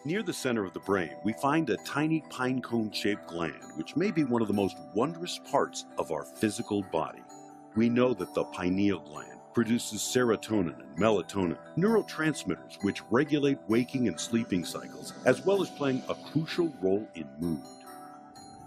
Near the center of the brain, we find a tiny pine cone-shaped gland, which may be one of the most wondrous parts of our physical body. We know that the pineal gland produces serotonin and melatonin, neurotransmitters which regulate waking and sleeping cycles, as well as playing a crucial role in mood.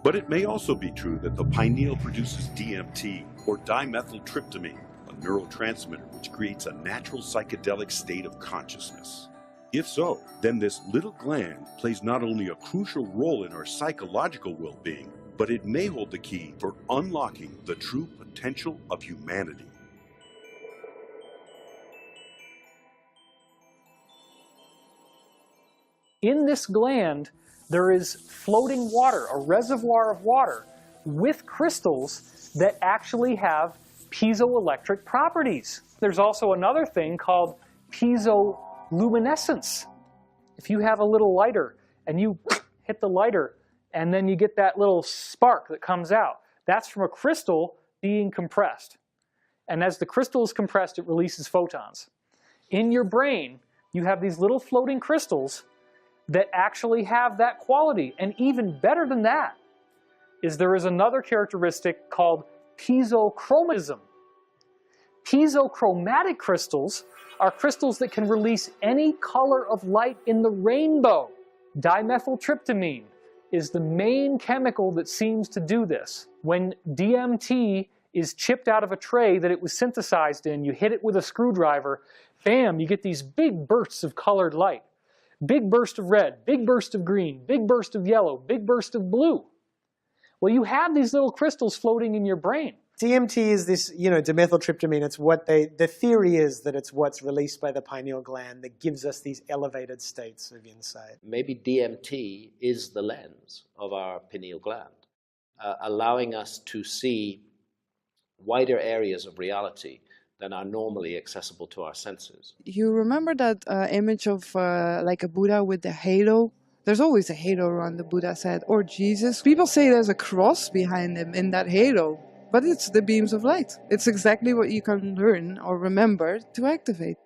But it may also be true that the pineal produces DMT, or dimethyltryptamine, a neurotransmitter which creates a natural psychedelic state of consciousness. If so, then this little gland plays not only a crucial role in our psychological well-being, but it may hold the key for unlocking the true potential of humanity. In this gland, there is floating water, a reservoir of water, with crystals that actually have piezoelectric properties. There's also another thing called piezoluminescence. If you have a little lighter and you hit the lighter and then you get that little spark that comes out, that's from a crystal being compressed. And as the crystal is compressed, it releases photons. In your brain, you have these little floating crystals that actually have that quality. And even better than that is there is another characteristic called piezochromism. Piezochromatic crystals are crystals that can release any color of light in the rainbow. Dimethyltryptamine is the main chemical that seems to do this. When DMT is chipped out of a tray that it was synthesized in, you hit it with a screwdriver, bam, you get these big bursts of colored light. Big burst of red, big burst of green, big burst of yellow, big burst of blue. Well, you have these little crystals floating in your brain. DMT is this, dimethyltryptamine. It's what the theory is that it's what's released by the pineal gland that gives us these elevated states of insight. Maybe DMT is the lens of our pineal gland, allowing us to see wider areas of reality than are normally accessible to our senses. You remember that image of like a Buddha with the halo? There's always a halo around the Buddha's head, or Jesus. People say there's a cross behind him in that halo, but it's the beams of light. It's exactly what you can learn or remember to activate.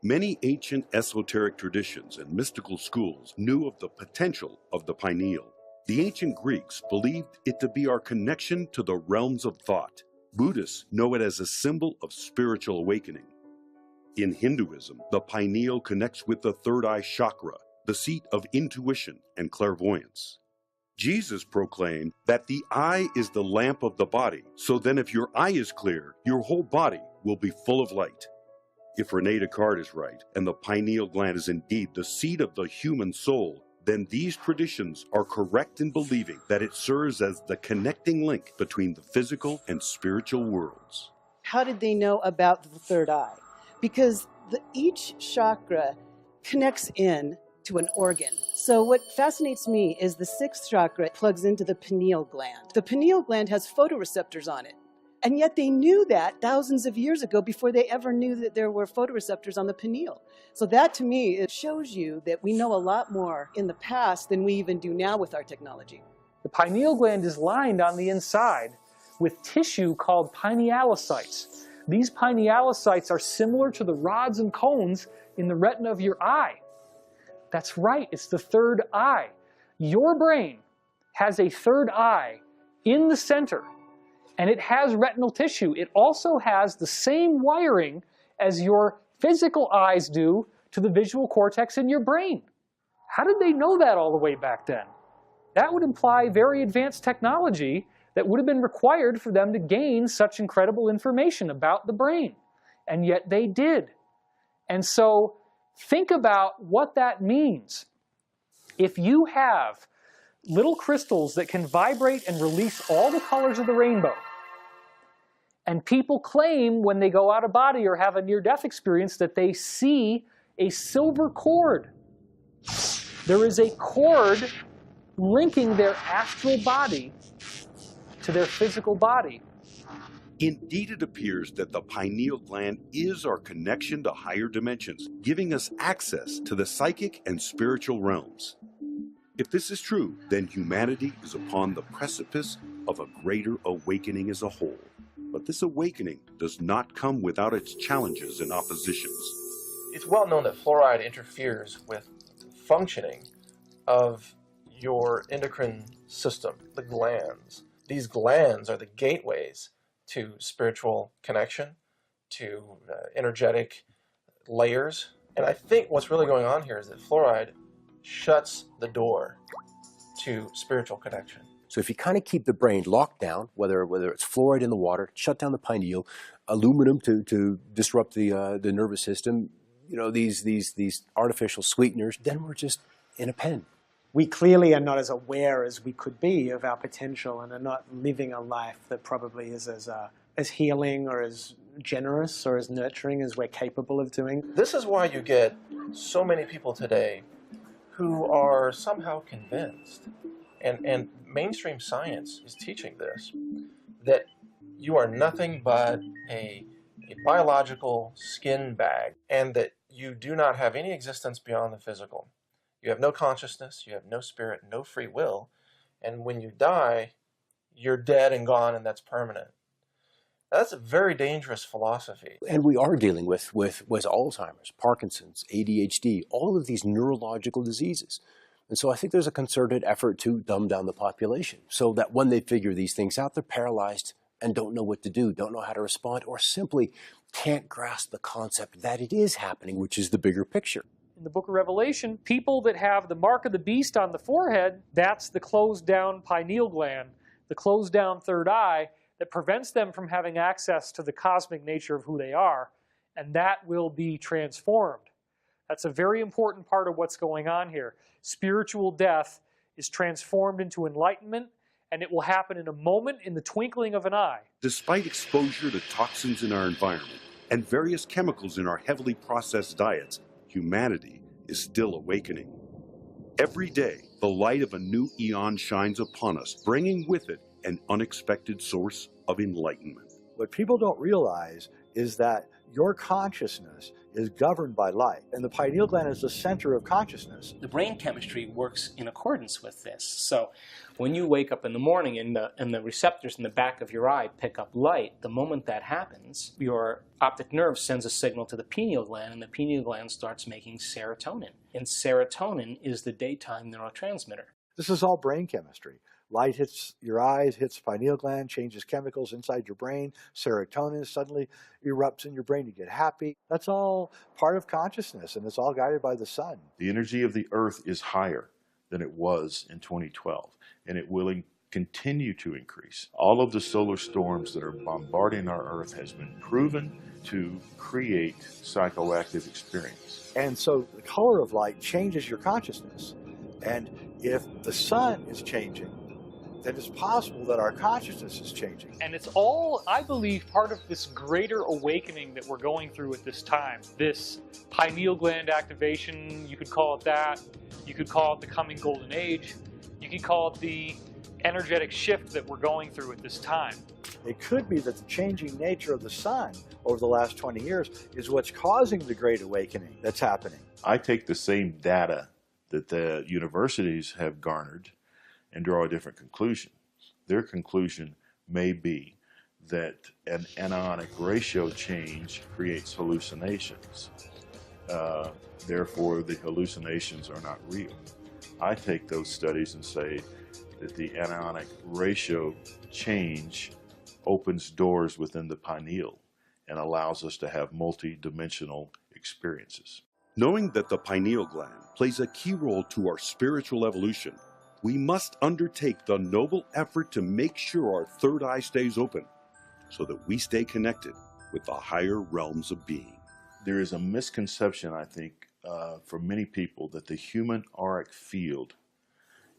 Many ancient esoteric traditions and mystical schools knew of the potential of the pineal. The ancient Greeks believed it to be our connection to the realms of thought. Buddhists know it as a symbol of spiritual awakening. In Hinduism, the pineal connects with the third eye chakra, the seat of intuition and clairvoyance. Jesus proclaimed that the eye is the lamp of the body, so then if your eye is clear, your whole body will be full of light. If René Descartes is right, and the pineal gland is indeed the seat of the human soul, then these traditions are correct in believing that it serves as the connecting link between the physical and spiritual worlds. How did they know about the third eye? Because each chakra connects in to an organ. So what fascinates me is the sixth chakra plugs into the pineal gland. The pineal gland has photoreceptors on it. And yet they knew that thousands of years ago before they ever knew that there were photoreceptors on the pineal. So that to me, it shows you that we know a lot more in the past than we even do now with our technology. The pineal gland is lined on the inside with tissue called pinealocytes. These pinealocytes are similar to the rods and cones in the retina of your eye. That's right, it's the third eye. Your brain has a third eye in the center, and it has retinal tissue. It also has the same wiring as your physical eyes do to the visual cortex in your brain. How did they know that all the way back then? That would imply very advanced technology that would have been required for them to gain such incredible information about the brain. And yet they did. And so think about what that means. If you have little crystals that can vibrate and release all the colors of the rainbow, and people claim when they go out of body or have a near-death experience that they see a silver cord. There is a cord linking their astral body to their physical body. Indeed, it appears that the pineal gland is our connection to higher dimensions, giving us access to the psychic and spiritual realms. If this is true, then humanity is upon the precipice of a greater awakening as a whole. But this awakening does not come without its challenges and oppositions. It's well known that fluoride interferes with functioning of your endocrine system, the glands. These glands are the gateways to spiritual connection, to energetic layers. And I think what's really going on here is that fluoride shuts the door to spiritual connection. So if you kind of keep the brain locked down, whether it's fluoride in the water, shut down the pineal, aluminum to disrupt the nervous system, you know, these artificial sweeteners, then we're just in a pen. We clearly are not as aware as we could be of our potential and are not living a life that probably is as healing or as generous or as nurturing as we're capable of doing. This is why you get so many people today who are somehow convinced, and mainstream science is teaching this, that you are nothing but a biological skin bag, and that you do not have any existence beyond the physical. You have no consciousness, you have no spirit, no free will, and when you die, you're dead and gone, and that's permanent. That's a very dangerous philosophy. And we are dealing with Alzheimer's, Parkinson's, ADHD, all of these neurological diseases. And so I think there's a concerted effort to dumb down the population so that when they figure these things out, they're paralyzed and don't know what to do, don't know how to respond, or simply can't grasp the concept that it is happening, which is the bigger picture. In the book of Revelation, people that have the mark of the beast on the forehead, that's the closed down pineal gland, the closed down third eye, that prevents them from having access to the cosmic nature of who they are, and that will be transformed. That's a very important part of what's going on here. Spiritual death is transformed into enlightenment, and it will happen in a moment, in the twinkling of an eye. Despite exposure to toxins in our environment and various chemicals in our heavily processed diets, humanity is still awakening. Every day, the light of a new eon shines upon us, bringing with it an unexpected source of enlightenment. What people don't realize is that your consciousness is governed by light, and the pineal gland is the center of consciousness. The brain chemistry works in accordance with this. So when you wake up in the morning and the receptors in the back of your eye pick up light, the moment that happens, your optic nerve sends a signal to the pineal gland, and the pineal gland starts making serotonin. And serotonin is the daytime neurotransmitter. This is all brain chemistry. Light hits your eyes, hits pineal gland, changes chemicals inside your brain. Serotonin suddenly erupts in your brain. You get happy. That's all part of consciousness, and it's all guided by the sun. The energy of the Earth is higher than it was in 2012, and it will continue to increase. All of the solar storms that are bombarding our Earth has been proven to create psychoactive experience. And so the color of light changes your consciousness. And if the sun is changing, then it's possible that our consciousness is changing. And it's all, I believe, part of this greater awakening that we're going through at this time. This pineal gland activation, you could call it that. You could call it the coming golden age. You could call it the energetic shift that we're going through at this time. It could be that the changing nature of the sun over the last 20 years is what's causing the great awakening that's happening. I take the same data that the universities have garnered and draw a different conclusion. Their conclusion may be that an anionic ratio change creates hallucinations. Therefore, the hallucinations are not real. I take those studies and say that the anionic ratio change opens doors within the pineal and allows us to have multi-dimensional experiences. Knowing that the pineal gland plays a key role to our spiritual evolution, we must undertake the noble effort to make sure our third eye stays open so that we stay connected with the higher realms of being. There is a misconception, I think, for many people that the human auric field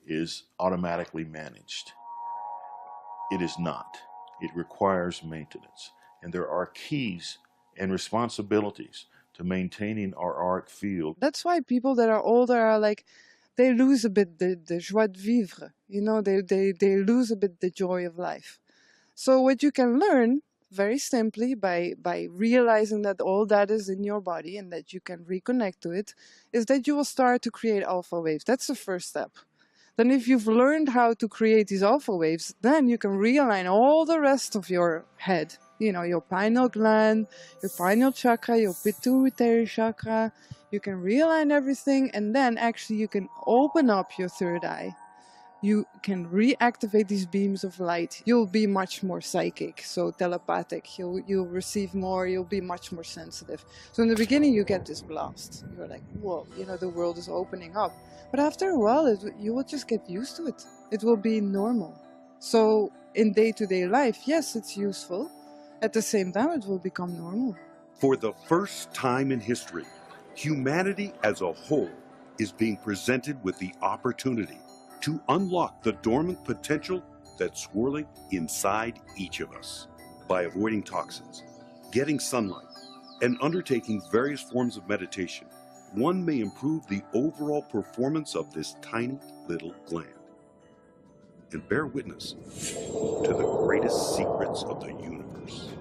is automatically managed. It is not. It requires maintenance. And there are keys and responsibilities to maintaining our auric field. That's why people that are older are like, they lose a bit the joie de vivre. You know, they lose a bit the joy of life. So what you can learn very simply by realizing that all that is in your body and that you can reconnect to it is that you will start to create alpha waves. That's the first step. Then if you've learned how to create these alpha waves, then you can realign all the rest of your head You know, your pineal gland, your pineal chakra, your pituitary chakra. You can realign everything, and then actually you can open up your third eye. You can reactivate these beams of light. You'll be much more psychic, so telepathic. You'll receive more, you'll be much more sensitive. So in the beginning you get this blast. You're like, whoa, you know, the world is opening up. But after a while, you will just get used to it. It will be normal. So in day-to-day life, yes, it's useful. At the same time, it will become normal. For the first time in history, humanity as a whole is being presented with the opportunity to unlock the dormant potential that's swirling inside each of us. By avoiding toxins, getting sunlight, and undertaking various forms of meditation, one may improve the overall performance of this tiny little gland and bear witness to the greatest secrets of the universe.